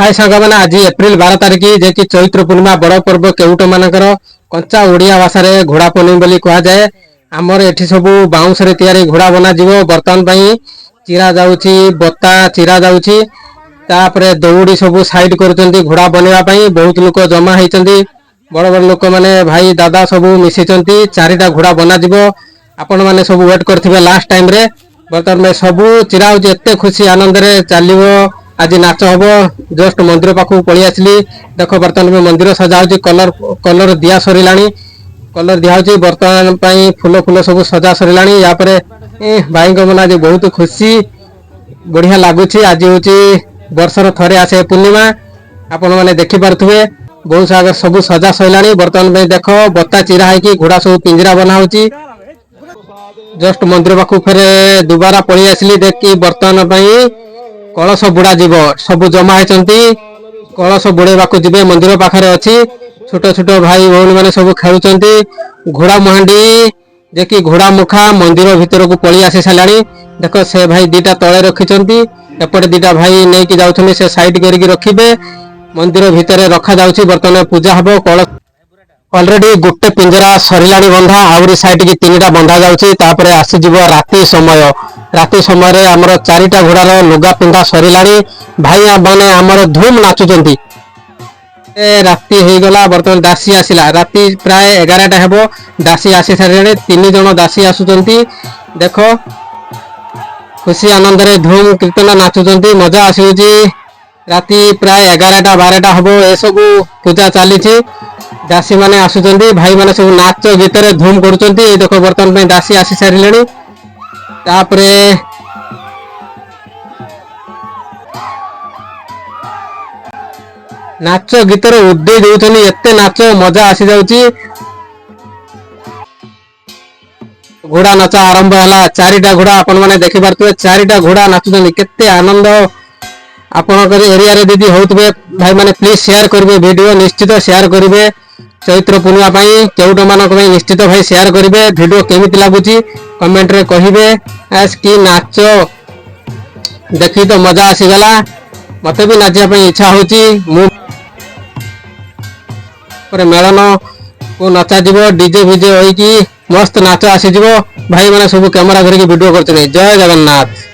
भाई सांग मैंने आज एप्रिल 12 तारिख जे कि चैत्र पूर्णिमा बड़ पर्व केउट मानकर कंचा ओडिया भाषा घोड़ा पूर्णिमा बोली कह जाए। आमर एठी सब बाउंस रे तैयारी घोड़ा बना जीवो बर्तमान पई चिरा जाउची बत्ता चिरा जाउची तापरे दौड़ी सब साइड करूचंती घोड़ा बनेवा पई बहुत लोक जमा हेचंती बड़ बड़ लोक माने भाई दादा सब मिसिचंती चारिटा घोड़ा बना जीवो आपण माने सब वेट करथिबे लास्ट टाइम रे बर्तमान में सब चिरा होची एते खुशी आनंद रे चालिवो आज नाच हम जस्ट मंदिर पाखक पलि आसली देख बर्तमान में मंदिर सजा कलर कलर दिया सरला कलर दिया बर्तमान फूल फूल सब सजा सरला यापर भाई मन आज बहुत खुशी बढ़िया लगुच आज हूँ वर्षर थरे आसे पूर्णिमा आपण मैंने देखिपे बहुत सारा सब सजा सरला बर्तमान में देख बत्ता चिरा है घोड़ा सब पिंजरा बना जस्ट मंदिर पाखक फेर दुबारा पलि आसली देखी बर्तमान कलश बुड़ा जीव सब जमा होती कलश बुड़ेबा जीवे मंदिर पाखे अच्छी छोट छोट भाई भौणी मैंने सब खेलुंट घोड़ा मुहांडी देखी घोड़ा मुखा मंदिर भितर को पलि आसी सारा देख से भाई दीटा तले रखिंट एपटे दीटा भाई नहीं जाऊँ से साइड करके रखिए मंदिर भितर रखा जाऊँगी बर्तमान पूजा हम कलश ऑलरेडी गोटे पिंजरा सरला बंधा आउरी साइड की 3टा बंधा जाऊँगी आसीज राति समय रे आमर 4टा घोड़ार लुगा पिंधा सरला भाई मैंने आमर धूम नाचुंट राति हो गला बर्तमान दासी आसला राति प्राय 11टा हेबो दासी आसी सारे 3 जन दासी आसुचंती देख खुशी आनंद रे धूम कीर्तन नाचुंट मजा आसूची राति प्राय 11टा 12टा हेबो ए सब पूजा चली दासी माने आसुचंती भाई माने सब नाच गीत रे धूम करुचंती देख बर्तमान में दासी आसी सारे तापरे नाच गीत रे उद्दे देउछनी एते नाच मजा आसी जाउची घोड़ा नाच आरंभ हला 4टा घोड़ा आपण माने देखि पारतुए 4टा घोड़ा नाचुचनी केते आनंद आपण एरिया रे दीदी होतबे भाई माने प्लीज शेयर करबे वीडियो निश्चित शेयर करबे चैत्र पूर्णिमा पाई केउट मानक भाई निश्चित भाई शेयर करेंगे वीडियो केमिति लागुची कमेंट रे कहिबे एस की नाच देखी तो मजा आसीगला मते भी नाचिया पाई इच्छा होची मु पर मेलन को नचा जीवो डीजे वीजे होई की मस्त नाच आसी जीवो भाई माने सब कैमरा धरिकी वीडियो करछने जय जगन्नाथ।